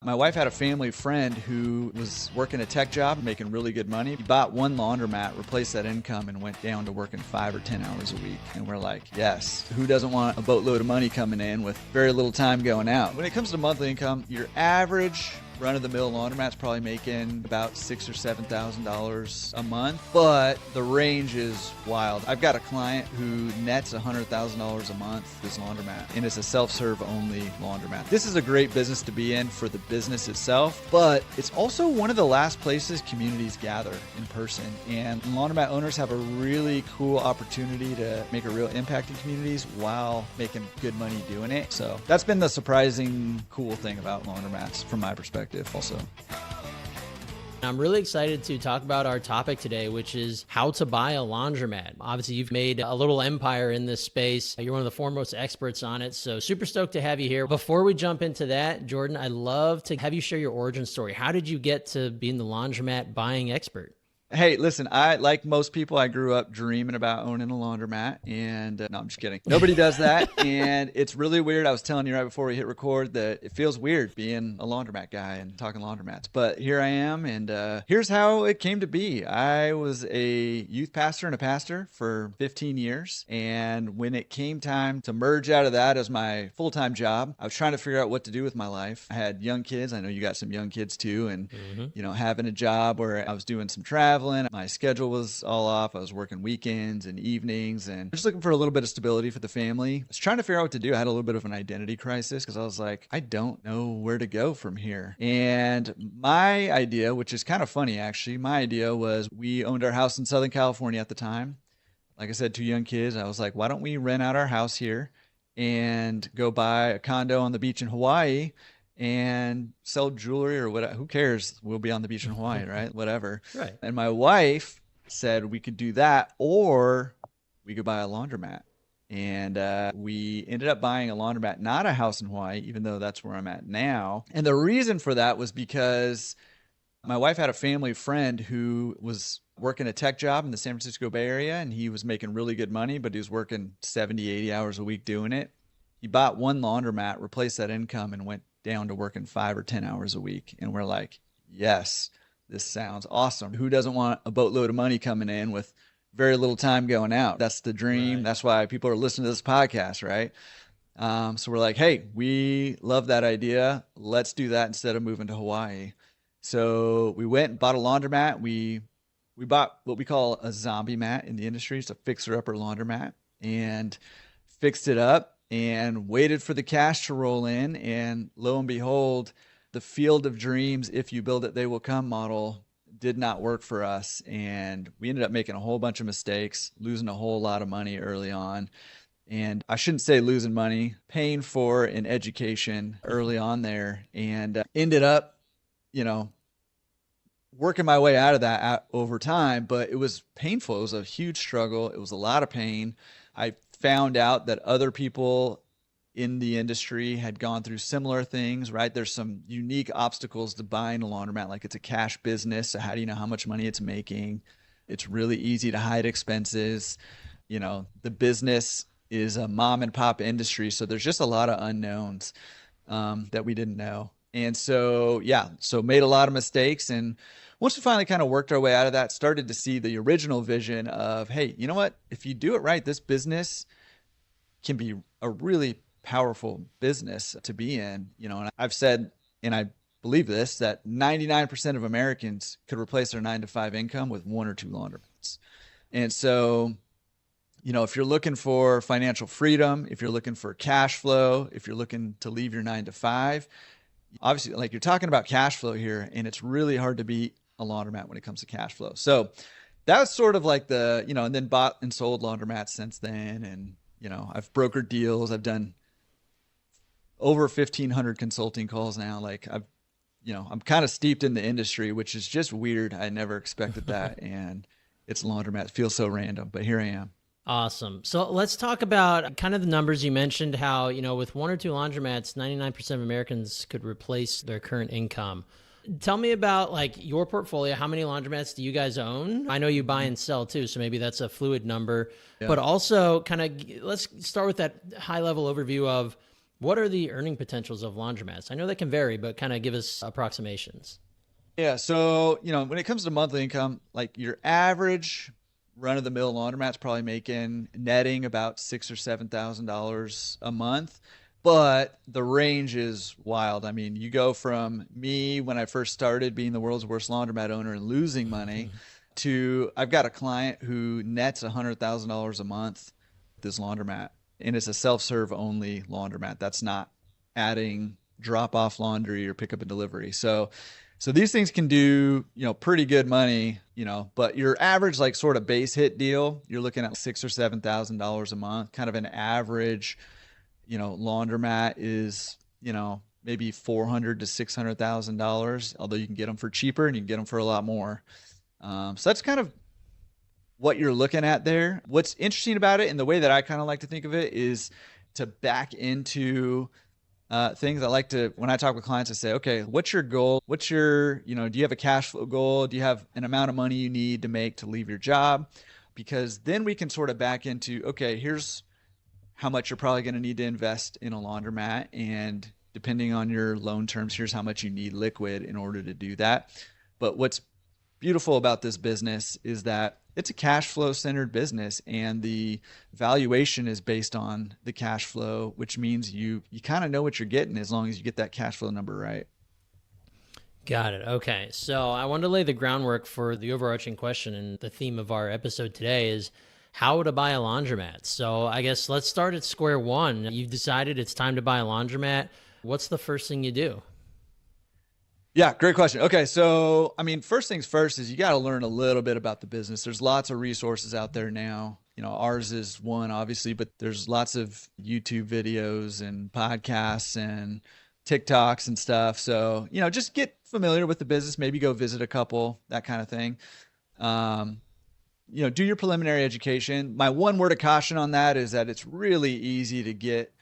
My wife had a family friend who was working a tech job, making really good money. He bought one laundromat, replaced that income, and went down to working 5 or 10 hours a week. And we're like, yes, who doesn't want a boatload of money coming in with very little time going out? When it comes to monthly income, your average run-of-the-mill laundromat's probably making about $6,000 or $7,000 a month, but the range is wild. I've got a client who nets $100,000 a month this laundromat, and it's a self-serve only laundromat. This is a great business to be in for the business itself, but it's also one of the last places communities gather in person, and laundromat owners have a really cool opportunity to make a real impact in communities while making good money doing it. So that's been the surprising cool thing about laundromats from my perspective also. I'm really excited to talk about our topic today, which is how to buy a laundromat. Obviously, you've made a little empire in this space. You're one of the foremost experts on it, so super stoked to have you here. Before we jump into that, Jordan, I'd love to have you share your origin story. How did you get to being the laundromat buying expert? Hey, listen, like most people, I grew up dreaming about owning a laundromat, and no, I'm just kidding. Nobody does that, and it's really weird. I was telling you right before we hit record that it feels weird being a laundromat guy and talking laundromats, but here I am, and here's how it came to be. I was a youth pastor and a pastor for 15 years, and when it came time to merge out of that as my full-time job, I was trying to figure out what to do with my life. I had young kids. I know you got some young kids too, and having a job where I was doing some travel. My schedule was all off. I was working weekends and evenings and just looking for a little bit of stability for the family. I was trying to figure out what to do. I had a little bit of an identity crisis because I was like, I don't know where to go from here. And my idea, which is kind of funny actually, my idea was we owned our house in Southern California at the time. Like I said, 2 young kids. I was like, why don't we rent out our house here and go buy a condo on the beach in Hawaii and sell jewelry or whatever. Who cares? We'll be on the beach in Hawaii, right? Whatever. Right. And my wife said we could do that or we could buy a laundromat. And we ended up buying a laundromat, not a house in Hawaii, even though that's where I'm at now. And the reason for that was because my wife had a family friend who was working a tech job in the San Francisco Bay Area, and he was making really good money, but he was working 70, 80 hours a week doing it. He bought one laundromat, replaced that income, and went down to working 5 or 10 hours a week. And we're like, yes, this sounds awesome. Who doesn't want a boatload of money coming in with very little time going out? That's the dream. Right. That's why people are listening to this podcast, right? So we're like, hey, we love that idea. Let's do that instead of moving to Hawaii. So we went and bought a laundromat. We bought what we call a zombie mat in the industry. It's a fixer-upper laundromat, and fixed it up and waited for the cash to roll in. And lo and behold, the field of dreams, if you build it, they will come model did not work for us. And we ended up making a whole bunch of mistakes, losing a whole lot of money early on. And I shouldn't say losing money, paying for an education early on there, and ended up, working my way out of that over time. But it was painful. It was a huge struggle. It was a lot of pain. I found out that other people in the industry had gone through similar things, right? There's some unique obstacles to buying a laundromat. Like, it's a cash business. So how do you know how much money it's making? It's really easy to hide expenses. The business is a mom and pop industry. So there's just a lot of unknowns that we didn't know. And so made a lot of mistakes. And once we finally kind of worked our way out of that, started to see the original vision of, hey, you know what? If you do it right, this business can be a really powerful business to be in. And I've said, and I believe this, that 99% of Americans could replace their 9-to-5 income with 1 or 2 laundromats. And so, if you're looking for financial freedom, if you're looking for cash flow, if you're looking to leave your 9-to-5, obviously, like, you're talking about cash flow here, and it's really hard to beat a laundromat when it comes to cash flow. So that was sort of like and then bought and sold laundromats since then. And, I've brokered deals. I've done over 1,500 consulting calls now. Like, I'm kind of steeped in the industry, which is just weird. I never expected that. And it's laundromat. It feels so random, but here I am. Awesome. So let's talk about kind of the numbers. You mentioned how, with 1 or 2 laundromats, 99% of Americans could replace their current income. Tell me about your portfolio. How many laundromats do you guys own? I know you buy and sell too, so maybe that's a fluid number, but also kind of let's start with that high level overview of What are the earning potentials of laundromats? I know they can vary, but kind of give us approximations. Yeah. So, when it comes to monthly income, like your average run of the mill laundromat's probably making netting about six or $7,000 a month. But the range is wild. I mean, you go from me when I first started being the world's worst laundromat owner and losing money to I've got a client who nets $100,000 a month with this laundromat. And it's a self-serve only laundromat. That's not adding drop off laundry or pick up and delivery. So these things can do, pretty good money, but your average like sort of base hit deal, you're looking at $6,000 or $7,000 a month. Kind of an average, laundromat is, maybe $400,000 to $600,000, although you can get them for cheaper and you can get them for a lot more. So that's kind of what you're looking at there. What's interesting about it and the way that I kind of like to think of it is to back into things. I like to, when I talk with clients, I say, okay, what's your goal? What's your, do you have a cash flow goal? Do you have an amount of money you need to make to leave your job? Because then we can sort of back into, okay, here's how much you're probably going to need to invest in a laundromat. And depending on your loan terms, here's how much you need liquid in order to do that. But what's beautiful about this business is that it's a cash flow centered business and the valuation is based on the cash flow, which means you kind of know what you're getting as long as you get that cash flow number right. Got it. Okay. So I wanted to lay the groundwork for the overarching question, and the theme of our episode today is how to buy a laundromat. So I guess let's start at square one. You've decided it's time to buy a laundromat. What's the first thing you do? Yeah, great question. Okay, so first things first is you got to learn a little bit about the business. There's lots of resources out there now. Ours is one, obviously, but there's lots of YouTube videos and podcasts and TikToks and stuff. So, just get familiar with the business, maybe go visit a couple, that kind of thing. Do your preliminary education. My one word of caution on that is that it's really easy to get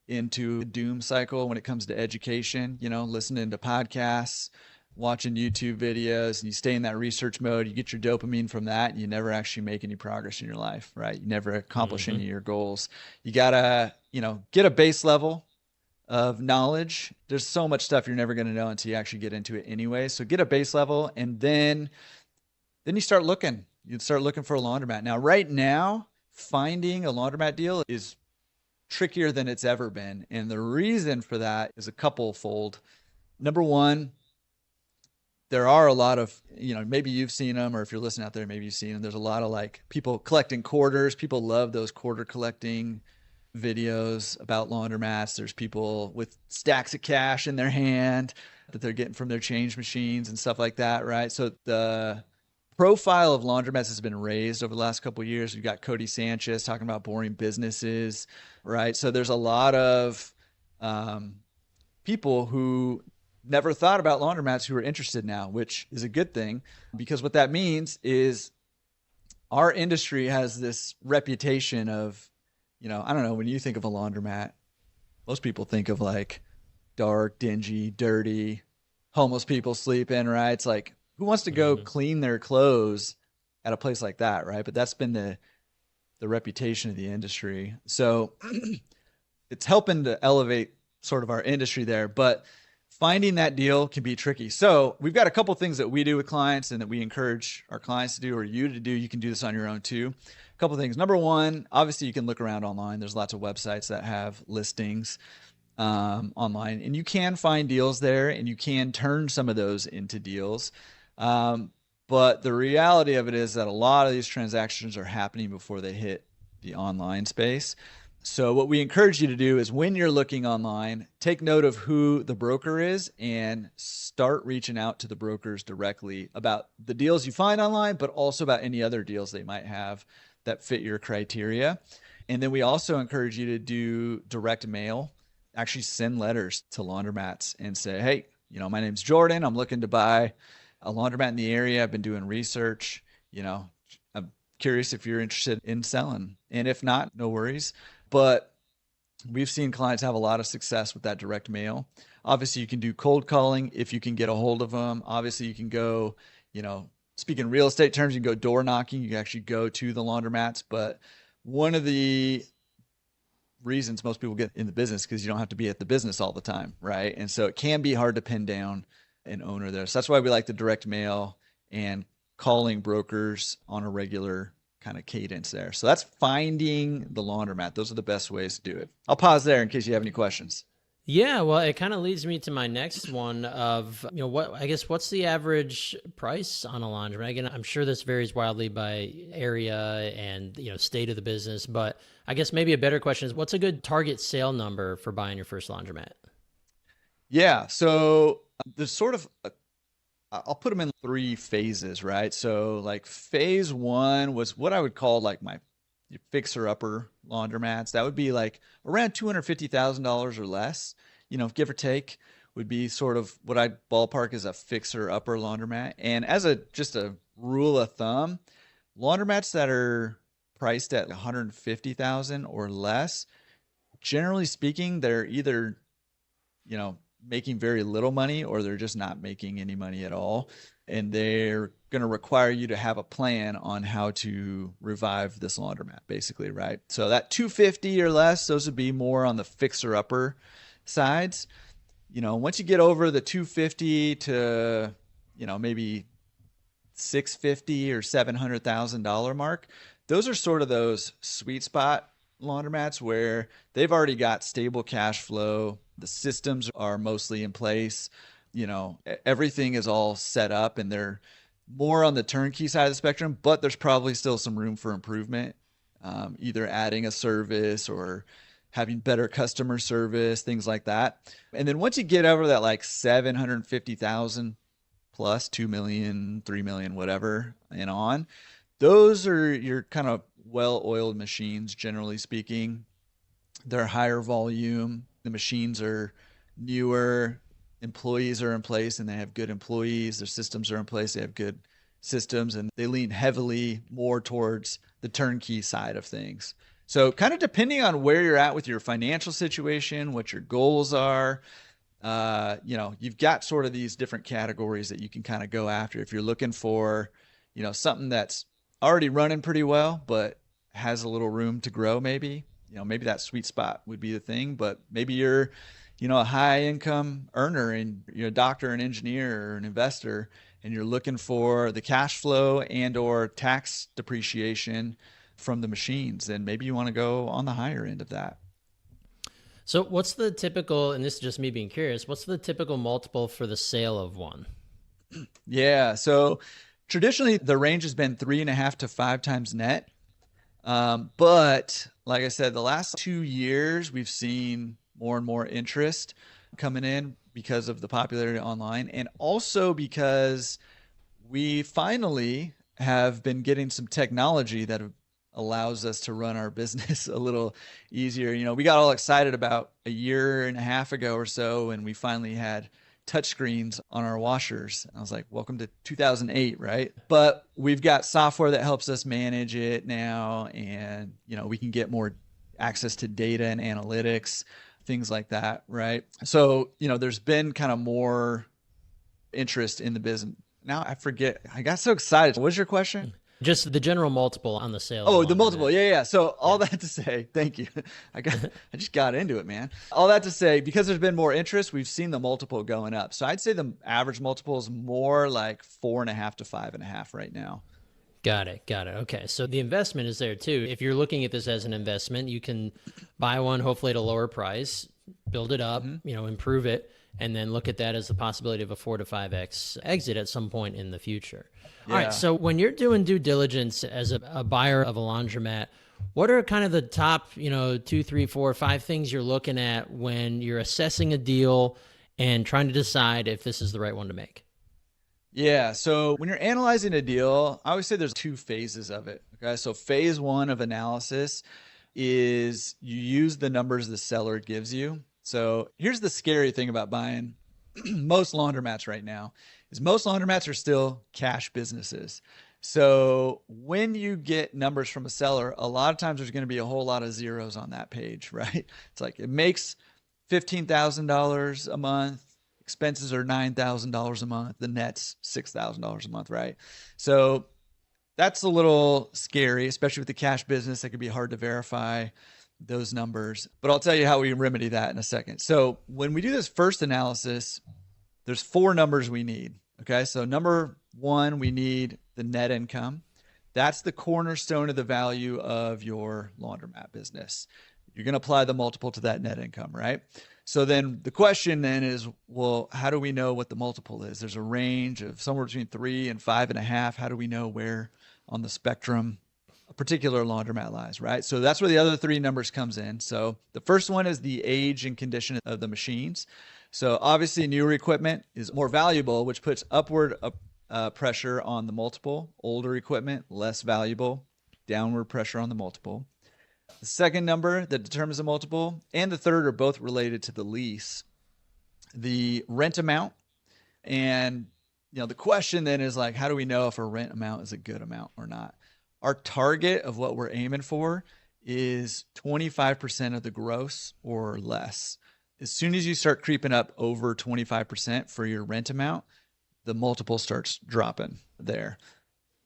into a doom cycle when it comes to education, listening to podcasts, watching YouTube videos, and you stay in that research mode. You get your dopamine from that, and you never actually make any progress in your life, right? You never accomplish any of your goals. You gotta, get a base level of knowledge. There's so much stuff you're never going to know until you actually get into it anyway. So get a base level, and then you start looking. You start looking for a laundromat. Now, right now, finding a laundromat deal is trickier than it's ever been. And the reason for that is a couple fold. Number one, there are a lot of, maybe you've seen them, or if you're listening out there, maybe you've seen them. There's a lot of like people collecting quarters. People love those quarter collecting videos about laundromats. There's people with stacks of cash in their hand that they're getting from their change machines and stuff like that, right? So the profile of laundromats has been raised over the last couple of years. We've got Cody Sanchez talking about boring businesses, right? So there's a lot of people who never thought about laundromats who are interested now, which is a good thing, because what that means is our industry has this reputation of, I don't know, when you think of a laundromat, most people think of like dark, dingy, dirty, homeless people sleeping, right? It's like, who wants to go clean their clothes at a place like that, right? But that's been the reputation of the industry. So it's helping to elevate sort of our industry there, but finding that deal can be tricky. So we've got a couple of things that we do with clients and that we encourage our clients to do, or you to do. You can do this on your own too. A couple of things. Number one, obviously you can look around online. There's lots of websites that have listings online, and you can find deals there, and you can turn some of those into deals. But the reality of it is that a lot of these transactions are happening before they hit the online space. So what we encourage you to do is when you're looking online, take note of who the broker is and start reaching out to the brokers directly about the deals you find online, but also about any other deals they might have that fit your criteria. And then we also encourage you to do direct mail, actually send letters to laundromats and say, hey, my name's Jordan. I'm looking to buy a laundromat in the area. I've been doing research. I'm curious if you're interested in selling. And if not, no worries. But we've seen clients have a lot of success with that direct mail. Obviously, you can do cold calling if you can get a hold of them. Obviously, you can go, speaking real estate terms, you can go door knocking. You can actually go to the laundromats. But one of the reasons most people get in the business, because you don't have to be at the business all the time, right? And so it can be hard to pin down an owner there. So that's why we like the direct mail and calling brokers on a regular kind of cadence there. So that's finding the laundromat. Those are the best ways to do it. I'll pause there in case you have any questions. Yeah, well, it kind of leads me to my next one of, what's the average price on a laundromat? Again, I'm sure this varies wildly by area and, state of the business, but I guess maybe a better question is, what's a good target sale number for buying your first laundromat? Yeah, so there's sort of, I'll put them in 3 phases, right? So like phase 1 was what I would call like my fixer-upper laundromats. That would be like around $250,000 or less, give or take, would be sort of what I'd ballpark as a fixer-upper laundromat. And as just a rule of thumb, laundromats that are priced at $150,000 or less, generally speaking, they're either, making very little money, or they're just not making any money at all. And they're going to require you to have a plan on how to revive this laundromat, basically, right? So that 250 or less, those would be more on the fixer-upper sides. Once you get over the 250 to, maybe 650 or $700,000 mark, those are sort of those sweet spot laundromats where they've already got stable cash flow. The systems are mostly in place. Everything is all set up, and they're more on the turnkey side of the spectrum, but there's probably still some room for improvement, either adding a service or having better customer service, things like that. And then once you get over that like 750,000 plus 2 million, 3 million, whatever, and on, those are your kind of well-oiled machines, generally speaking. They're higher volume. The machines are newer. Employees are in place, and they have good employees. Their systems are in place. They have good systems, and they lean heavily more towards the turnkey side of things. So kind of depending on where you're at with your financial situation, what your goals are, you've got sort of these different categories that you can kind of go after. If you're looking for, something that's already running pretty well, but has a little room to grow, maybe that sweet spot would be the thing. But maybe you're, a high income earner, and you're a doctor, an engineer, or an investor, and you're looking for the cash flow and or tax depreciation from the machines, then maybe you want to go on the higher end of that. So what's the typical, and this is just me being curious, what's the typical multiple for the sale of one? Yeah. So traditionally the range has been 3.5 to 5 times net. But like I said, the last 2 years, we've seen more and more interest coming in because of the popularity online, and also because we finally have been getting some technology that allows us to run our business a little easier. We got all excited about a year and a half ago or so, and we finally had touchscreens on our washers. I was like, welcome to 2008, right? But we've got software that helps us manage it now, and we can get more access to data and analytics, things like that, right? So there's been kind of more interest in the business. Now I forget, I got so excited. What was your question? Just the general multiple on the sale. Oh, the multiple. Yeah. So all that to say, thank you. I just got into it, man. All that to say, because there's been more interest, we've seen the multiple going up. So I'd say the average multiple is more like 4.5 to 5.5 right now. Got it. Okay. So the investment is there too. If you're looking at this as an investment, you can buy one, hopefully at a lower price, build it up, improve it, and then look at that as the possibility of a 4 to 5x exit at some point in the future. Yeah. All right. So when you're doing due diligence as a buyer of a laundromat, what are kind of the top, 2, 3, 4, 5 things you're looking at when you're assessing a deal and trying to decide if this is the right one to make? Yeah. So when you're analyzing a deal, I always say there's 2 phases of it. Okay. So phase 1 of analysis is you use the numbers the seller gives you. So here's the scary thing about buying most laundromats right now is most laundromats are still cash businesses. So when you get numbers from a seller, a lot of times there's going to be a whole lot of zeros on that page, right? It's like it makes $15,000 a month. Expenses are $9,000 a month. The net's $6,000 a month, right? So that's a little scary, especially with the cash business. That could be hard to verify. those numbers, but I'll tell you how we remedy that in a second. So when we do this first analysis, there's 4 numbers we need. Okay. So number 1, we need the net income. That's the cornerstone of the value of your laundromat business. You're going to apply the multiple to that net income, right? So then the question then is, well, how do we know what the multiple is? There's a range of somewhere between 3 and 5.5. How do we know where on the spectrum a particular laundromat lies, right? So that's where the other 3 numbers comes in. So the first one is the age and condition of the machines. So obviously newer equipment is more valuable, which puts upward pressure on the multiple. Older equipment, less valuable, downward pressure on the multiple. The second number that determines the multiple and the third are both related to the lease, the rent amount. And, the question then is like, how do we know if a rent amount is a good amount or not? Our target of what we're aiming for is 25% of the gross or less. As soon as you start creeping up over 25% for your rent amount, the multiple starts dropping there.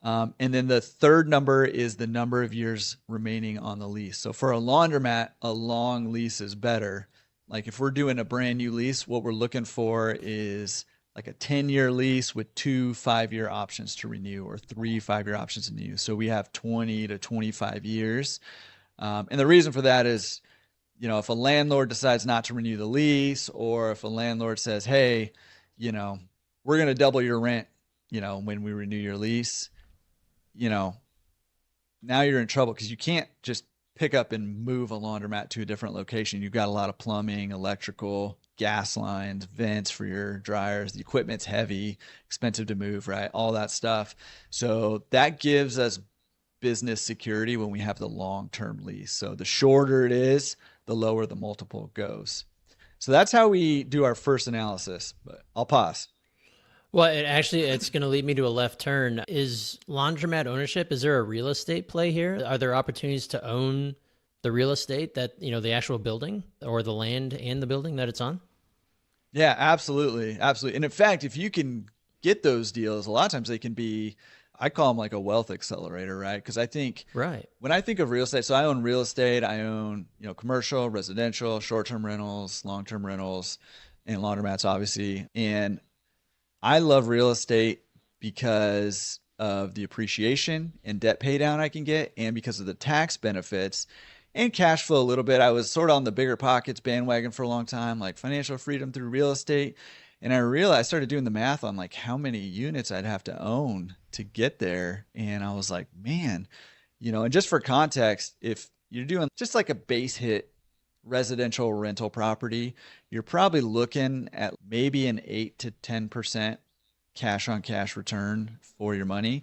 And then the third number is the number of years remaining on the lease. So for a laundromat, a long lease is better. Like if we're doing a brand new lease, what we're looking for is like a 10-year lease with 2 5-year options to renew or 3 5-year options to renew. So we have 20 to 25 years. And the reason for that is, if a landlord decides not to renew the lease, or if a landlord says, hey, we're going to double your rent, when we renew your lease, now you're in trouble because you can't just pick up and move a laundromat to a different location. You've got a lot of plumbing, electrical, gas lines, vents for your dryers. The equipment's heavy, expensive to move, right? All that stuff. So that gives us business security when we have the long-term lease. So the shorter it is, the lower the multiple goes. So that's how we do our first analysis, but I'll pause. Well, it's going to lead me to a left turn. Is laundromat ownership, is there a real estate play here? Are there opportunities to own the real estate that, the actual building or the land and the building that it's on? Yeah, absolutely. Absolutely. And in fact, if you can get those deals, a lot of times they can be, I call them like a wealth accelerator, right? Because I think when I think of real estate, so I own real estate, I own, commercial, residential, short-term rentals, long-term rentals, and laundromats, obviously. And I love real estate because of the appreciation and debt pay down I can get, and because of the tax benefits and cash flow a little bit. I was sort of on the bigger pockets bandwagon for a long time, like financial freedom through real estate. And I started doing the math on like how many units I'd have to own to get there. And I was like, man, and just for context, if you're doing just like a base hit residential rental property, you're probably looking at maybe an 8 to 10% cash on cash return for your money.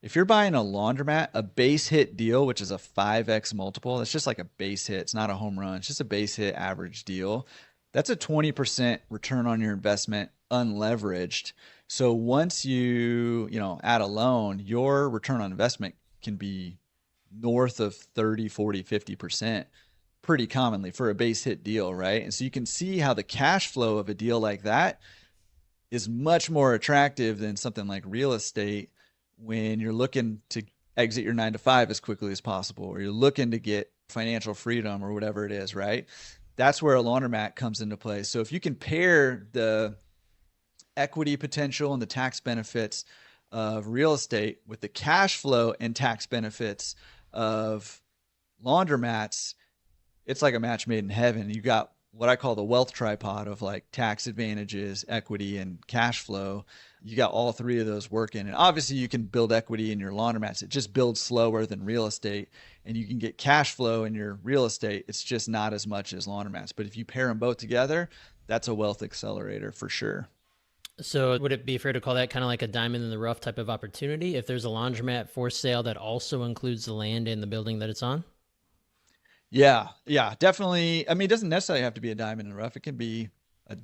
If you're buying a laundromat, a base hit deal, which is a 5x multiple, that's just like a base hit. It's not a home run. It's just a base hit average deal. That's a 20% return on your investment unleveraged. So once you add a loan, your return on investment can be north of 30, 40, 50% pretty commonly for a base hit deal, right? And so you can see how the cash flow of a deal like that is much more attractive than something like real estate when you're looking to exit your 9 to 5 as quickly as possible, or you're looking to get financial freedom or whatever it is, right? That's where a laundromat comes into play. So if you can pair the equity potential and the tax benefits of real estate with the cash flow and tax benefits of laundromats, it's like a match made in heaven. You got what I call the wealth tripod of like tax advantages, equity, and cash flow. You got all 3 of those working. And obviously you can build equity in your laundromats. It just builds slower than real estate. And you can get cash flow in your real estate. It's just not as much as laundromats. But if you pair them both together, that's a wealth accelerator for sure. So would it be fair to call that kind of like a diamond in the rough type of opportunity if there's a laundromat for sale that also includes the land and the building that it's on? Yeah, definitely. I mean, it doesn't necessarily have to be a diamond in the rough. It can be a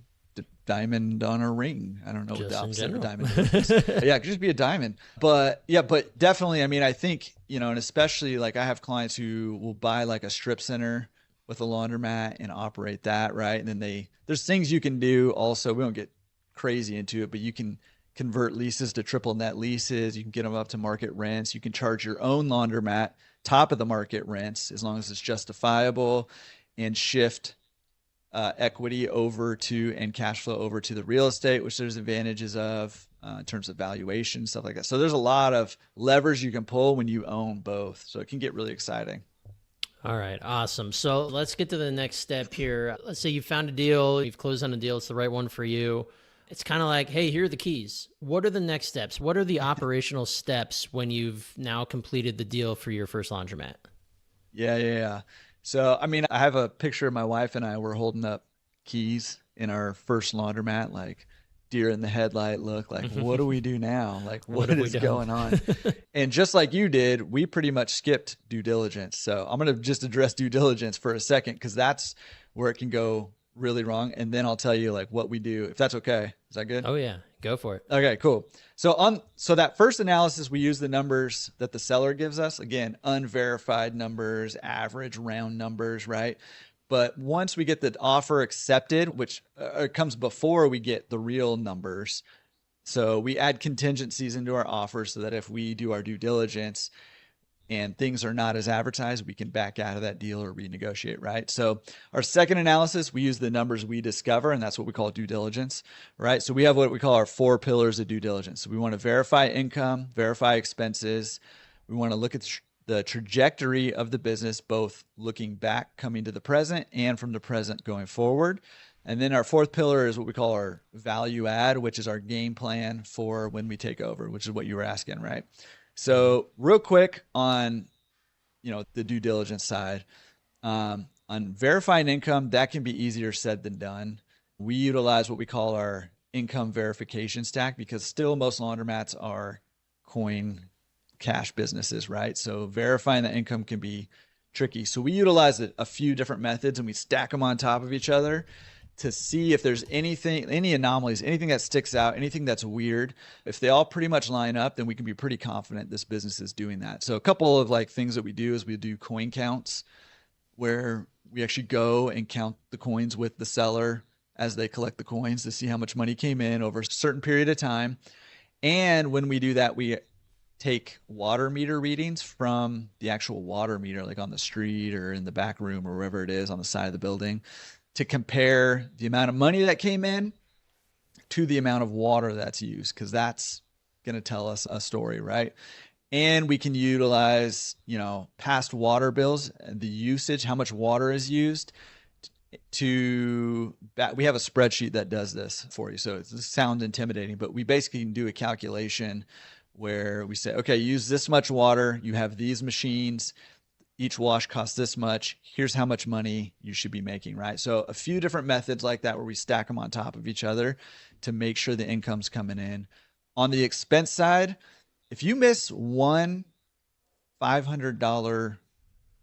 diamond on a ring. I don't know what the opposite of a diamond is. Yeah, it could just be a diamond. But definitely, I mean, I think, and especially like I have clients who will buy like a strip center with a laundromat and operate that, right? And then there's things you can do also. We don't get crazy into it, but you can convert leases to triple net leases. You can get them up to market rents. You can charge your own laundromat top of the market rents as long as it's justifiable, and shift equity over to and cash flow over to the real estate, which there's advantages of in terms of valuation, stuff like that. So there's a lot of levers you can pull when you own both. So it can get really exciting. All right, awesome. So let's get to the next step here. Let's say you found a deal, you've closed on a deal, it's the right one for you. It's kind of like, hey, here are the keys. What are the next steps? What are the operational steps when you've now completed the deal for your first laundromat? Yeah. So, I mean, I have a picture of my wife and I were holding up keys in our first laundromat, like deer in the headlight look, like, what do we do now? Like, what is going on? And just like you did, we pretty much skipped due diligence. So I'm going to just address due diligence for a second, because that's where it can go really wrong. And then I'll tell you like what we do, if that's okay. Is that good? Oh yeah, go for it. Okay, cool. So that first analysis, we use the numbers that the seller gives us. Again, unverified numbers, average round numbers, right? But once we get the offer accepted, which comes before we get the real numbers, so we add contingencies into our offer so that if we do our due diligence and things are not as advertised, we can back out of that deal or renegotiate, right? So our second analysis, we use the numbers we discover, and that's what we call due diligence, right? So we have what we call our 4 pillars of due diligence. So we want to verify income, verify expenses. We want to look at the trajectory of the business, both looking back, coming to the present, and from the present going forward. And then our 4th pillar is what we call our value add, which is our game plan for when we take over, which is what you were asking, right? So real quick on, the due diligence side, on verifying income, that can be easier said than done. We utilize what we call our income verification stack, because still most laundromats are coin cash businesses, right? So verifying the income can be tricky. So we utilize a few different methods, and we stack them on top of each other to see if there's any anomalies, anything that sticks out, anything that's weird. If they all pretty much line up, then we can be pretty confident this business is doing that. So a couple of things that we do is we do coin counts, where we actually go and count the coins with the seller as they collect the coins to see how much money came in over a certain period of time. And when we do that, we take water meter readings from the actual water meter, like on the street or in the back room or wherever it is on the side of the building, to compare the amount of money that came in to the amount of water that's used, because that's going to tell us a story, right? And we can utilize, past water bills, the usage, how much water is used we have a spreadsheet that does this for you. So it sounds intimidating, but we basically can do a calculation where we say, okay, use this much water, you have these machines, each wash costs this much, here's how much money you should be making, right? So a few different methods like that where we stack them on top of each other to make sure the income's coming in. On the expense side, if you miss one $500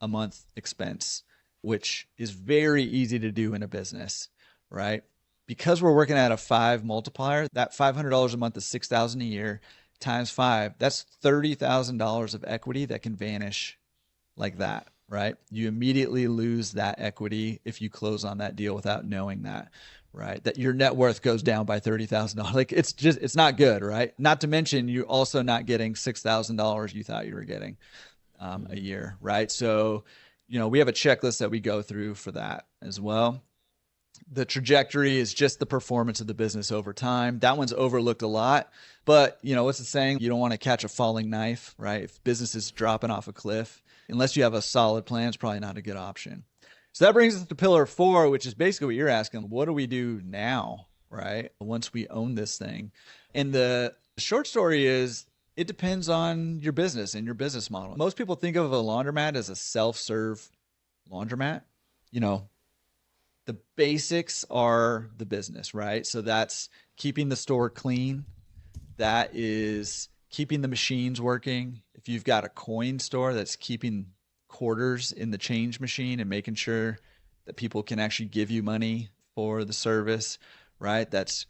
a month expense, which is very easy to do in a business, right? Because we're working at a 5 multiplier, that $500 a month is $6,000 a year times 5. That's $30,000 of equity that can vanish like that, right? You immediately lose that equity if you close on that deal without knowing that, right? That your net worth goes down by $30,000. Like it's not good, right? Not to mention you're also not getting $6,000 you thought you were getting a year, right? So, we have a checklist that we go through for that as well. The trajectory is just the performance of the business over time. That one's overlooked a lot, but what's the saying? You don't want to catch a falling knife, right? If business is dropping off a cliff, unless you have a solid plan, it's probably not a good option. So that brings us to pillar 4, which is basically what you're asking. What do we do now, right? Once we own this thing. And the short story is, it depends on your business and your business model. Most people think of a laundromat as a self-serve laundromat. The basics are the business, right? So that's keeping the store clean. That is keeping the machines working. If you've got a coin store, that's keeping quarters in the change machine and making sure that people can actually give you money for the service, right? That's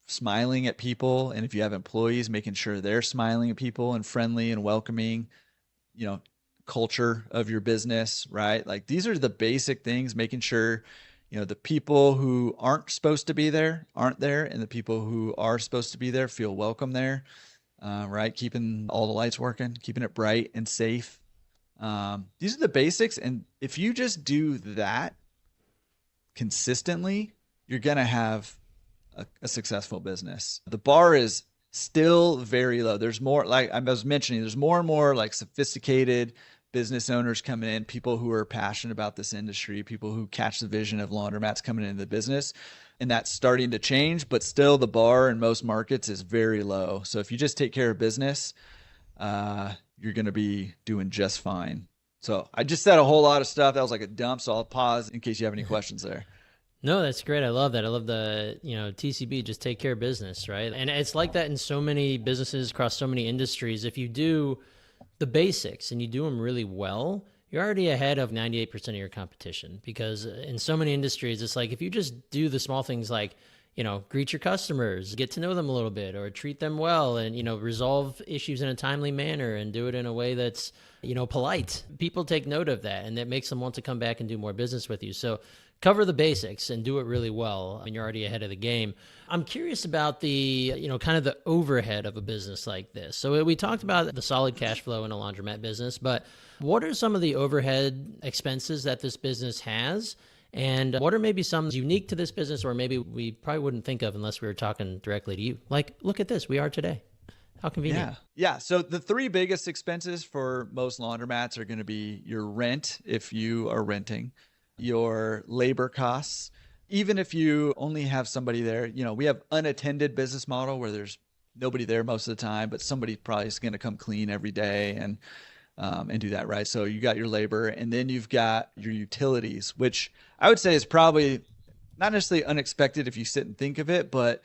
smiling at people. And if you have employees, making sure they're smiling at people and friendly and welcoming, culture of your business, right? Like these are the basic things, making sure, The people who aren't supposed to be there aren't there, and the people who are supposed to be there feel welcome there, right? Keeping all the lights working, keeping it bright and safe. These are the basics. And if you just do that consistently, you're going to have a successful business. The bar is still very low. There's more, like I was mentioning, there's more and more like sophisticated business owners coming in, people who are passionate about this industry, people who catch the vision of laundromats coming into the business. And that's starting to change, but still the bar in most markets is very low. So if you just take care of business, you're going to be doing just fine. So I just said a whole lot of stuff. That was like a dump. So I'll pause in case you have any questions there. No, that's great. I love that. I love the, TCB, just take care of business, right? And it's like that in so many businesses across so many industries. If you do the basics and you do them really well, you're already ahead of 98% of your competition, because in so many industries, it's like if you just do the small things like, greet your customers, get to know them a little bit, or treat them well, and, resolve issues in a timely manner and do it in a way that's, polite. People take note of that, and that makes them want to come back and do more business with you. So cover the basics and do it really well, and you're already ahead of the game. I'm curious about the, kind of the overhead of a business like this. So we talked about the solid cash flow in a laundromat business, but what are some of the overhead expenses that this business has? And what are maybe some unique to this business, or maybe we probably wouldn't think of unless we were talking directly to you? Like, look at this, we are today. How convenient. Yeah. So the three biggest expenses for most laundromats are going to be your rent, if you are renting, your labor costs. Even if you only have somebody there, we have unattended business model where there's nobody there most of the time, but somebody probably is going to come clean every day and do that, right? So you got your labor, and then you've got your utilities, which I would say is probably not necessarily unexpected if you sit and think of it, but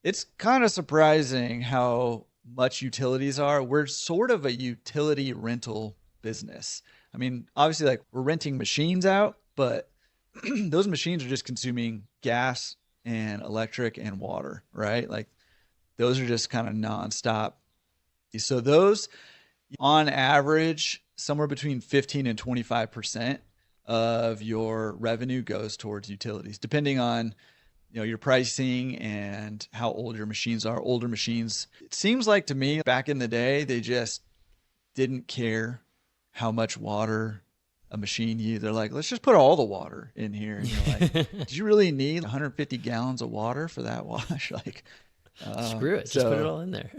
it's kind of surprising how much utilities are. We're sort of a utility rental business. I mean, obviously, like, we're renting machines out, but those machines are just consuming gas and electric and water, right? Like, those are just kind of nonstop. So those, on average, somewhere between 15 and 25% of your revenue goes towards utilities, depending on your pricing and how old your machines are. Older machines, it seems like to me, back in the day, they just didn't care how much water a machine used. They're like, let's just put all the water in here. And you're like, did you really need 150 gallons of water for that wash? Like, screw it. Just put it all in there.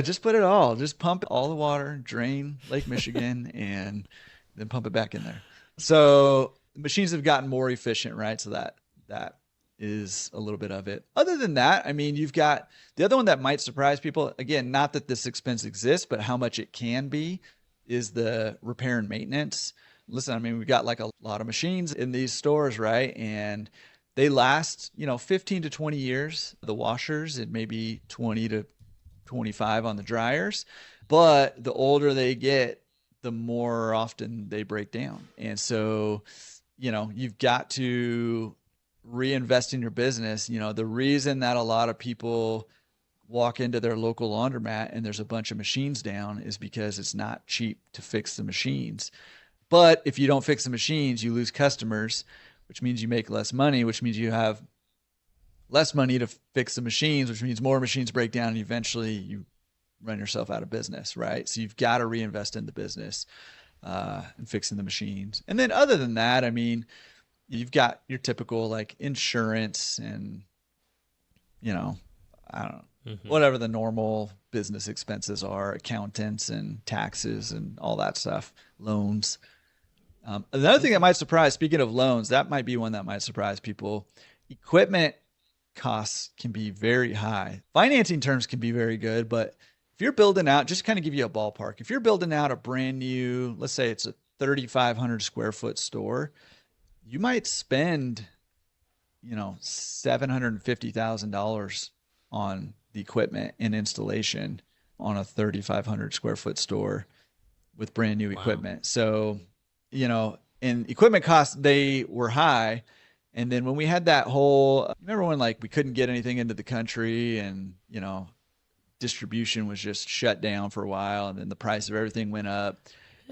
Just put it all. Just pump all the water, drain Lake Michigan, and then pump it back in there. So the machines have gotten more efficient, right? So that is a little bit of it. Other than that, I mean, you've got the other one that might surprise people. Again, not that this expense exists, but how much it can be is the repair and maintenance. Listen, I mean, we've got like a lot of machines in these stores, right? And they last, 15 to 20 years, the washers, and maybe 20 to 25 on the dryers. But the older they get, the more often they break down. And so, you've got to reinvest in your business. The reason that a lot of people walk into their local laundromat and there's a bunch of machines down is because it's not cheap to fix the machines. But if you don't fix the machines, you lose customers, which means you make less money, which means you have less money to fix the machines, which means more machines break down, and eventually you run yourself out of business, right? So you've got to reinvest in the business and fixing the machines. And then other than that, I mean, you've got your typical like insurance and, I don't know, whatever the normal business expenses are, accountants and taxes and all that stuff, loans. Another thing that might surprise, speaking of loans, that might be one that might surprise people. Equipment costs can be very high. Financing terms can be very good, but if you're building out, just to kind of give you a ballpark, if you're building out a brand new, let's say it's a 3,500 square foot store, you might spend, $750,000 on the equipment and installation on a 3,500 square foot store with brand new equipment. So, and equipment costs, they were high. And then when we had that whole, remember when like we couldn't get anything into the country and, distribution was just shut down for a while, and then the price of everything went up.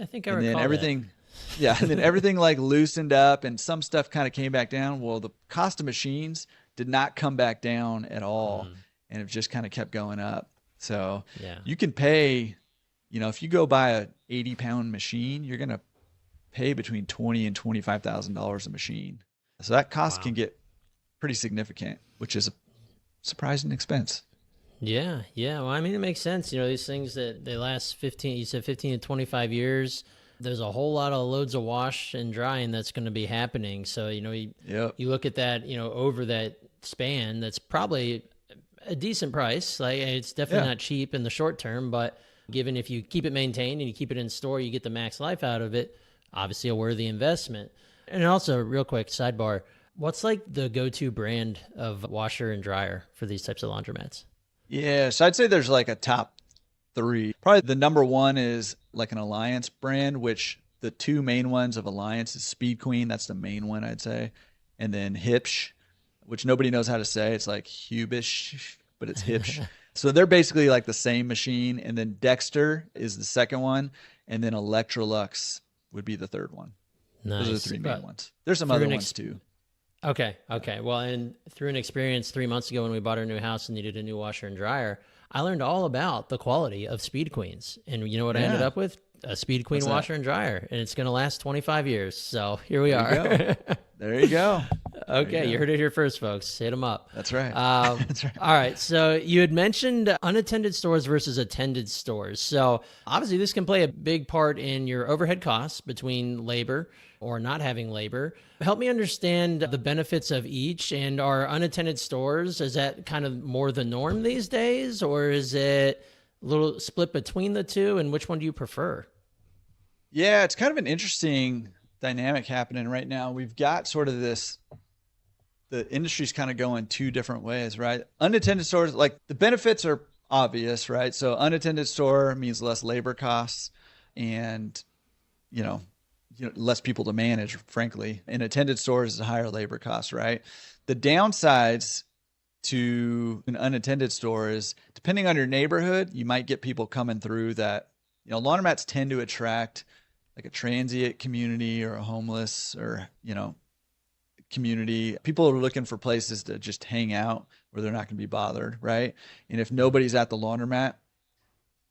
I think I and recall then everything, Yeah, and then everything like loosened up and some stuff kind of came back down. Well, the cost of machines did not come back down at all, Mm, and it just kind of kept going up. So yeah. you can pay, if you go buy a 80-pound machine, you're gonna pay between $20,000 and $25,000 a machine. So that cost can Wow. get pretty significant, which is a surprising expense. Yeah, yeah. Well, I mean, it makes sense. These things that they last 15, you said 15 to 25 years. There's a whole lot of loads of wash and drying that's going to be happening. So, Yep. you look at that, over that span, that's probably a decent price. Like it's definitely Yeah. not cheap in the short term, but given if you keep it maintained and you keep it in store, you get the max life out of it, obviously a worthy investment. And also, real quick sidebar, what's like the go-to brand of washer and dryer for these types of laundromats? Yeah. So I'd say there's like a top three. Probably the number one is like an Alliance brand, which the two main ones of Alliance is Speed Queen. That's the main one, I'd say. And then Hipsh, which nobody knows how to say. It's like Hubish, but it's Hipsh. So they're basically like the same machine. And then Dexter is the second one. And then Electrolux would be the third one. Those are the Nice. three main But ones. There's some through other an ones too. okay, okay. Well, and through an experience 3 months ago when we bought our new house and needed a new washer and dryer, I learned all about the quality of Speed Queens. And you know what I ended Yeah. up with? A Speed Queen What's that? washer and dryer, and it's going to last 25 years. So here we There you go. are. There you go. There Okay, you you go. heard it here first, folks. Hit them up. That's right. That's right. All right. So you had mentioned unattended stores versus attended stores. So obviously, this can play a big part in your overhead costs between labor or not having labor. Help me understand the benefits of each. And are unattended stores, is that kind of more the norm these days, or is it a little split between the two? And which one do you prefer? Yeah, it's kind of an interesting dynamic happening right now. We've got sort of the industry's kind of going two different ways, right? Unattended stores, like the benefits are obvious, right? So unattended store means less labor costs and, you know, less people to manage, frankly. And attended stores is a higher labor cost, right? The downsides to an unattended store is depending on your neighborhood, you might get people coming through that, laundromats tend to attract like a transient community or a homeless or, community. People are looking for places to just hang out where they're not going to be bothered, right? And if nobody's at the laundromat,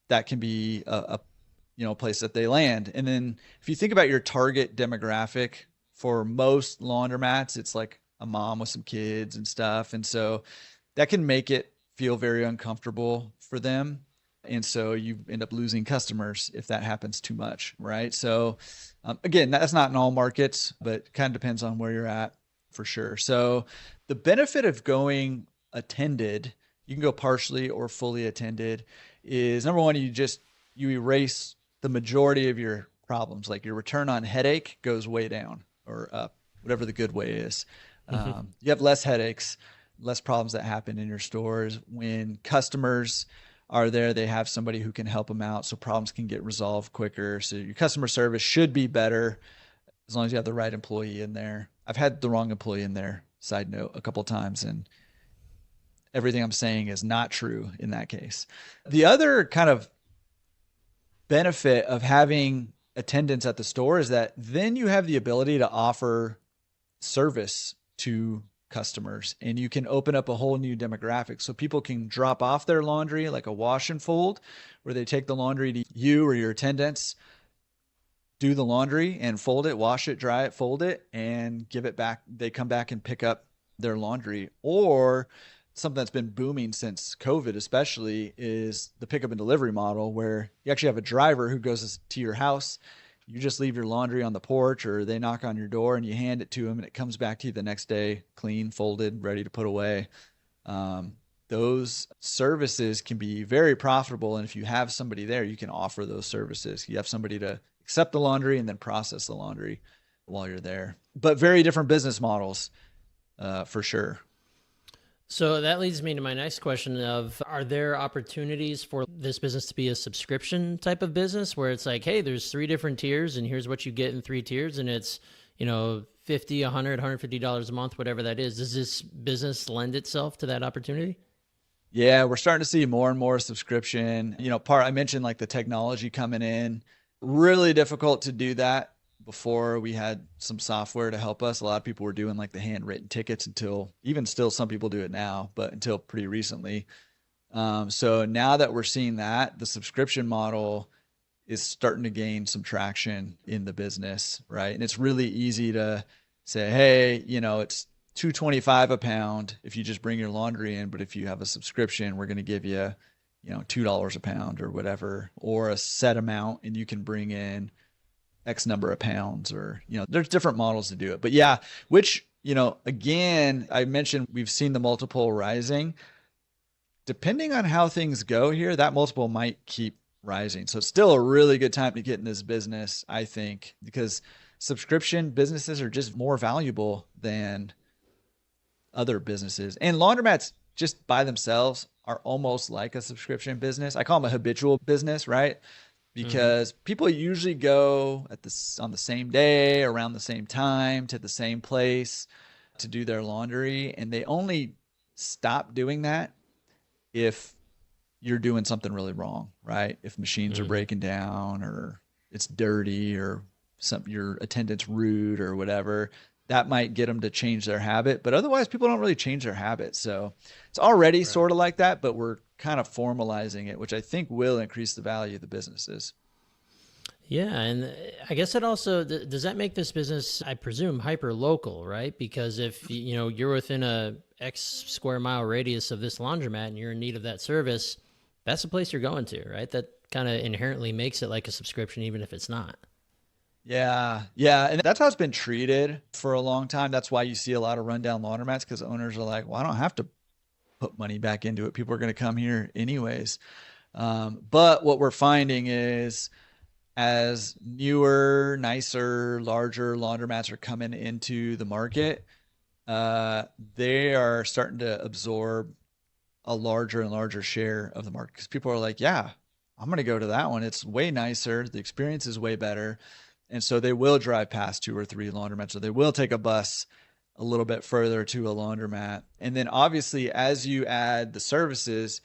that can be a place that they land. And then if you think about your target demographic for most laundromats, it's like a mom with some kids and stuff. And so that can make it feel very uncomfortable for them. And so you end up losing customers if that happens too much, right? So again, that's not in all markets, but kind of depends on where you're at for sure. So the benefit of going attended, you can go partially or fully attended, is number one, you erase the majority of your problems. Like your return on headache goes way down or up, whatever the good way is. You have less headaches, less problems that happen in your stores. When customers are there, they have somebody who can help them out, so problems can get resolved quicker. So your customer service should be better as long as you have the right employee in there. I've had the wrong employee in there, side note, a couple of times, and everything I'm saying is not true in that case. The other kind of benefit of having attendance at the store is that then you have the ability to offer service to customers and you can open up a whole new demographic. So people can drop off their laundry like a wash and fold where they take the laundry to you or your attendants, do the laundry and fold it, wash it, dry it, fold it, and give it back. They come back and pick up their laundry. Or something that's been booming since COVID especially is the pickup and delivery model where you actually have a driver who goes to your house. You just leave your laundry on the porch or they knock on your door and you hand it to them and it comes back to you the next day, clean, folded, ready to put away. Those services can be very profitable. And if you have somebody there, you can offer those services. You have somebody to accept the laundry and then process the laundry while you're there. But very different business models for sure. So that leads me to my next question of, are there opportunities for this business to be a subscription type of business where it's like, hey, there's 3 different tiers and here's what you get in 3 tiers and it's, $50, $100, $150 a month, whatever that is. Does this business lend itself to that opportunity? Yeah, we're starting to see more and more subscription. I mentioned like the technology coming in, really difficult to do that before we had some software to help us. A lot of people were doing like the handwritten tickets until, even still, some people do it now, but until pretty recently. So now that we're seeing that, the subscription model is starting to gain some traction in the business, right? And it's really easy to say, hey, it's $2.25 a pound if you just bring your laundry in, but if you have a subscription, we're going to give you, $2 a pound or whatever, or a set amount, and you can bring in X number of pounds, or, there's different models to do it. But yeah, which, again, I mentioned we've seen the multiple rising. Depending on how things go here, that multiple might keep rising. So it's still a really good time to get in this business, I think, because subscription businesses are just more valuable than other businesses. And laundromats just by themselves are almost like a subscription business. I call them a habitual business, right? Because people usually go on the same day, around the same time, to the same place to do their laundry. And they only stop doing that if you're doing something really wrong, right? If machines are breaking down, or it's dirty, or your attendant's rude or whatever, that might get them to change their habit. But otherwise, people don't really change their habit. So it's already sort of like that, but we're kind of formalizing it, which I think will increase the value of the businesses. Yeah. And I guess it also, does that make this business, I presume, hyper local, right? Because if, you're within a X square mile radius of this laundromat and you're in need of that service, that's the place you're going to, right? That kind of inherently makes it like a subscription, even if it's not. Yeah. Yeah. And that's how it's been treated for a long time. That's why you see a lot of rundown laundromats, because owners are like, well, I don't have to put money back into it. People are going to come here anyways. But what we're finding is, as newer, nicer, larger laundromats are coming into the market, they are starting to absorb a larger and larger share of the market, because people are like, yeah, I'm going to go to that one. It's way nicer. The experience is way better. And so they will drive past 2 or 3 laundromats, or they will take a bus a little bit further to a laundromat. And then obviously, as you add the services,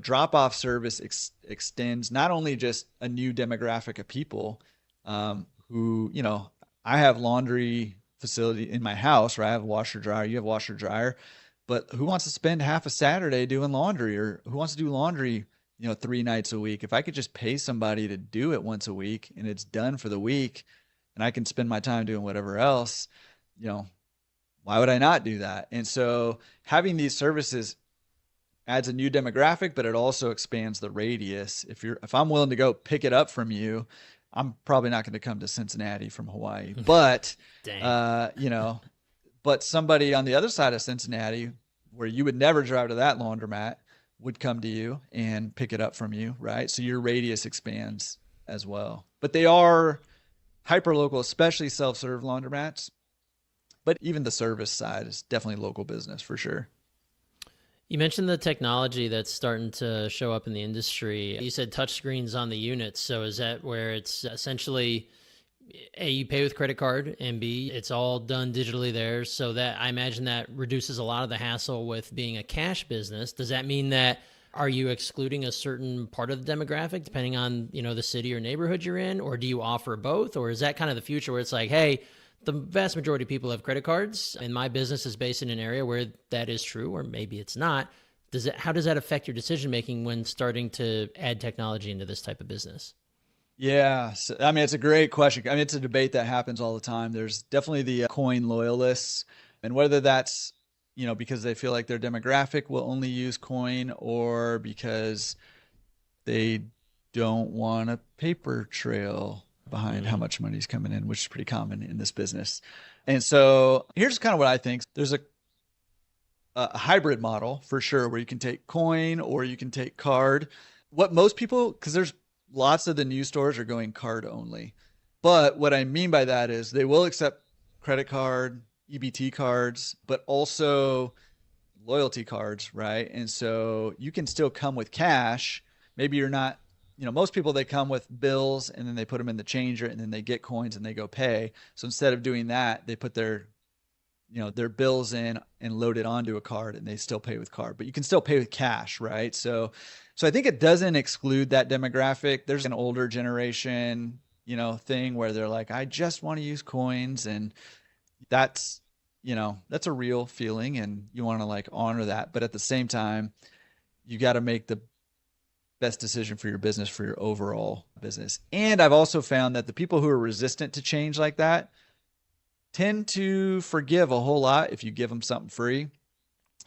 drop-off service extends not only just a new demographic of people who, I have laundry facility in my house, right? I have a washer dryer, you have a washer dryer, but who wants to spend half a Saturday doing laundry, or who wants to do laundry, 3 nights a week? If I could just pay somebody to do it once a week and it's done for the week, and I can spend my time doing whatever else, why would I not do that? And so having these services adds a new demographic, but it also expands the radius. If I'm willing to go pick it up from you, I'm probably not going to come to Cincinnati from Hawaii, but, but somebody on the other side of Cincinnati, where you would never drive to that laundromat, would come to you and pick it up from you, right? So your radius expands as well. But they are hyper local, especially self-serve laundromats. But even the service side is definitely local business for sure. You mentioned the technology that's starting to show up in the industry. You said touchscreens on the units. So is that where it's essentially, A, you pay with credit card, and B, it's all done digitally there? So that, I imagine, that reduces a lot of the hassle with being a cash business. Does that mean that, are you excluding a certain part of the demographic depending on, the city or neighborhood you're in? Or do you offer both? Or is that kind of the future where it's like, hey, the vast majority of people have credit cards, and my business is based in an area where that is true, or maybe it's not? How does that affect your decision-making when starting to add technology into this type of business? Yeah. So, it's a great question. It's a debate that happens all the time. There's definitely the coin loyalists, and whether that's, because they feel like their demographic will only use coin, or because they don't want a paper trail behind how much money's coming in, which is pretty common in this business. And so here's kind of what I think. There's a hybrid model for sure, where you can take coin or you can take card. What most people, because there's lots of the new stores are going card only. But what I mean by that is they will accept credit card, EBT cards, but also loyalty cards, right? And so you can still come with cash. Maybe you're not, most people, they come with bills and then they put them in the changer and then they get coins and they go pay. So instead of doing that, they put their bills in and load it onto a card, and they still pay with card, but you can still pay with cash, right? So I think it doesn't exclude that demographic. There's an older generation thing where they're like, I just want to use coins. And that's, that's a real feeling and you want to like honor that. But at the same time, you got to make the best decision for your business, for your overall business. And I've also found that the people who are resistant to change like that tend to forgive a whole lot if you give them something free.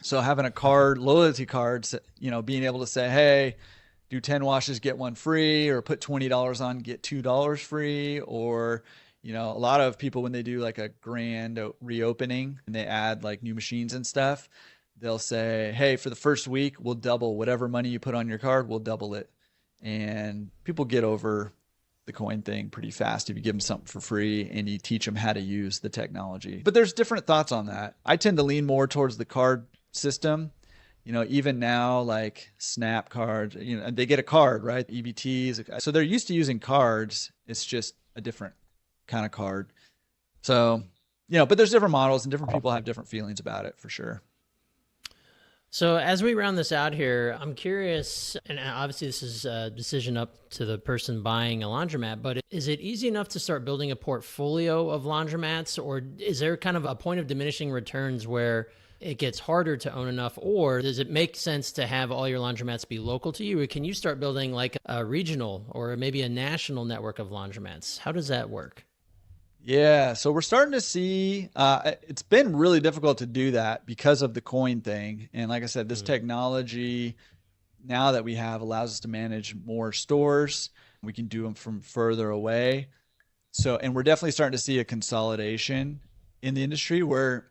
So having a card, loyalty cards, being able to say, hey, do 10 washes, get one free, or put $20 on, get $2 free. Or, a lot of people, when they do like a grand reopening and they add like new machines and stuff, they'll say, hey, for the first week, we'll double whatever money you put on your card, we'll double it. And people get over the coin thing pretty fast if you give them something for free and you teach them how to use the technology. But there's different thoughts on that. I tend to lean more towards the card system. Even now, like Snap cards, they get a card, right? EBTs. So they're used to using cards. It's just a different kind of card. So, but there's different models and different people have different feelings about it for sure. So as we round this out here, I'm curious, and obviously this is a decision up to the person buying a laundromat, but is it easy enough to start building a portfolio of laundromats, or is there kind of a point of diminishing returns where it gets harder to own enough, or does it make sense to have all your laundromats be local to you, or can you start building like a regional or maybe a national network of laundromats? How does that work? Yeah, so we're starting to see, it's been really difficult to do that because of the coin thing. And like I said, this technology now that we have allows us to manage more stores. We can do them from further away. So, and we're definitely starting to see a consolidation in the industry where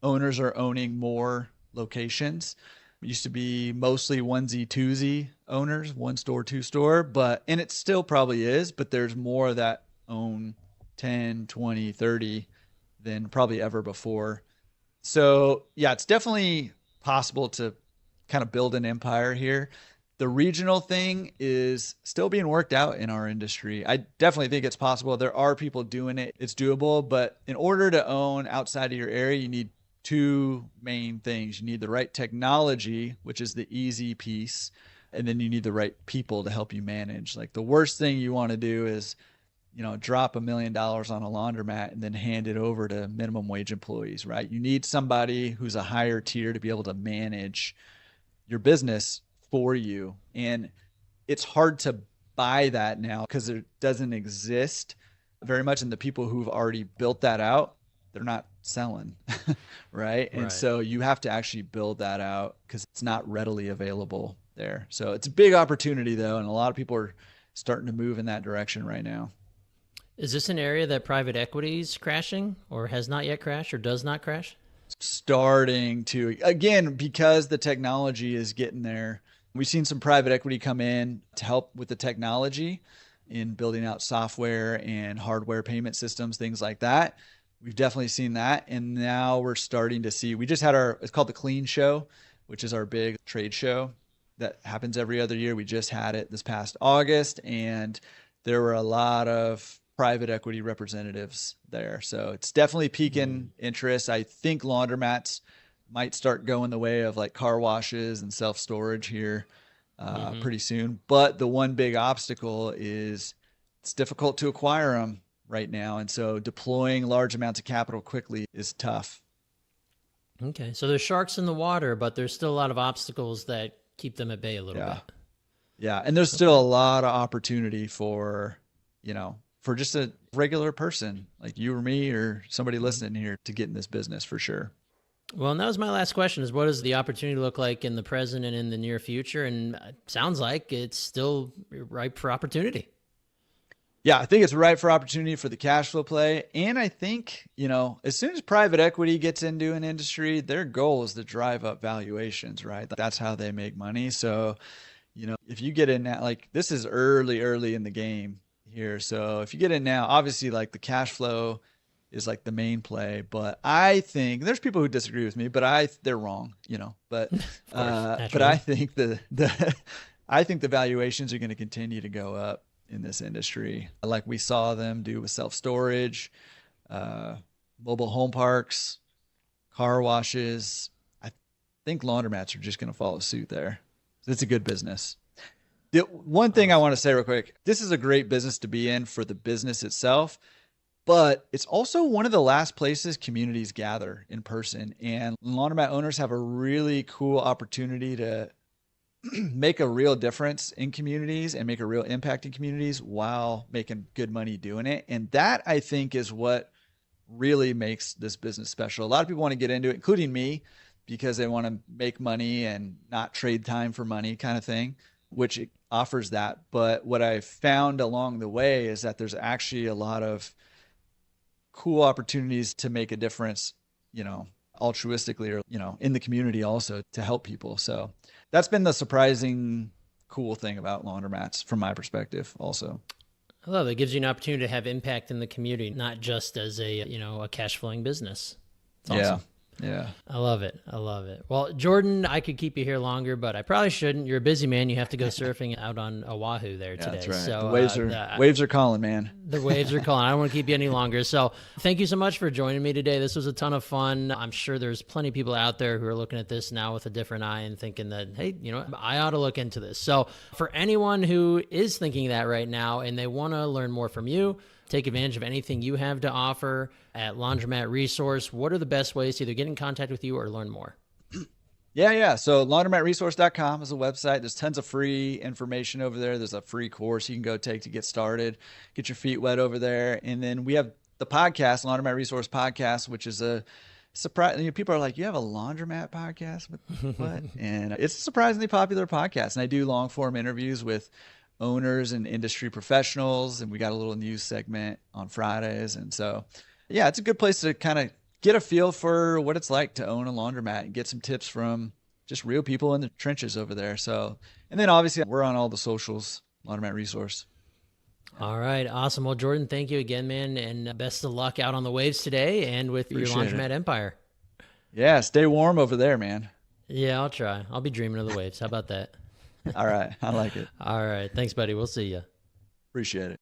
owners are owning more locations. It used to be mostly onesie, twosie owners, one store, two store, and it still probably is, but there's more that own 10, 20, 30 than probably ever before. So yeah, it's definitely possible to kind of build an empire here. The regional thing is still being worked out in our industry. I definitely think it's possible. There are people doing it. It's doable, but in order to own outside of your area, you need two main things. You need the right technology, which is the easy piece, and then you need the right people to help you manage. Like the worst thing you want to do is drop $1 million on a laundromat and then hand it over to minimum wage employees, right? You need somebody who's a higher tier to be able to manage your business for you. And it's hard to buy that now because it doesn't exist very much. And the people who've already built that out, they're not selling, right? And so you have to actually build that out because it's not readily available there. So it's a big opportunity though. And a lot of people are starting to move in that direction right now. Is this an area that private equity is crashing or has not yet crashed or does not crash? Starting to, again, because the technology is getting there. We've seen some private equity come in to help with the technology in building out software and hardware payment systems, things like that. We've definitely seen that. And now we're starting to see, we just had it's called the Clean Show, which is our big trade show that happens every other year. We just had it this past August, and there were a lot of private equity representatives there. So it's definitely piquing interest. I think laundromats might start going the way of like car washes and self-storage here pretty soon. But the one big obstacle is it's difficult to acquire them right now. And so deploying large amounts of capital quickly is tough. Okay. So there's sharks in the water, but there's still a lot of obstacles that keep them at bay a little bit. Yeah. And there's still a lot of opportunity for, for just a regular person like you or me or somebody listening here to get in this business for sure. Well, and that was my last question is what does the opportunity look like in the present and in the near future? And it sounds like it's still ripe for opportunity. Yeah, I think it's ripe for opportunity for the cash flow play. And I think, as soon as private equity gets into an industry, their goal is to drive up valuations, right? That's how they make money. So, if you get in that, like this is early in the game here. So if you get in now, obviously like the cash flow is like the main play, but I think there's people who disagree with me, but they're wrong, but I think I think the valuations are going to continue to go up in this industry. Like we saw them do with self-storage, mobile home parks, car washes. I think laundromats are just going to follow suit there. It's a good business. The one thing I Awesome. want to say real quick, this is a great business to be in for the business itself, but it's also one of the last places communities gather in person. And laundromat owners have a really cool opportunity to make a real difference in communities and make a real impact in communities while making good money doing it. And that I think is what really makes this business special. A lot of people want to get into it, including me, because they want to make money and not trade time for money kind of thing, which it offers that. But what I found along the way is that there's actually a lot of cool opportunities to make a difference, altruistically or, in the community also to help people. So that's been the surprising cool thing about laundromats from my perspective also. I love it. It gives you an opportunity to have impact in the community, not just as a cash flowing business. It's awesome. Yeah. I love it. I love it. Well, Jordan, I could keep you here longer, but I probably shouldn't. You're a busy man. You have to go surfing out on Oahu there today. That's right. So The waves are calling, man. The waves are calling. I don't want to keep you any longer. So thank you so much for joining me today. This was a ton of fun. I'm sure there's plenty of people out there who are looking at this now with a different eye and thinking that, hey, I ought to look into this. So for anyone who is thinking that right now and they want to learn more from you, take advantage of anything you have to offer at Laundromat Resource, what are the best ways to either get in contact with you or learn more? Yeah. So laundromatresource.com is a website. There's tons of free information over there. There's a free course you can go take to get started, get your feet wet over there. And then we have the podcast, Laundromat Resource Podcast, which is a surprise. People are like, you have a laundromat podcast? What? And it's a surprisingly popular podcast. And I do long form interviews with owners and industry professionals. And we got a little news segment on Fridays. And so, yeah, it's a good place to kind of get a feel for what it's like to own a laundromat and get some tips from just real people in the trenches over there. So, and then obviously we're on all the socials, Laundromat Resource. All right. Awesome. Well, Jordan, thank you again, man. And best of luck out on the waves today and with your laundromat empire. Yeah. Stay warm over there, man. Yeah, I'll try. I'll be dreaming of the waves. How about that? All right. I like it. All right. Thanks, buddy. We'll see you. Appreciate it.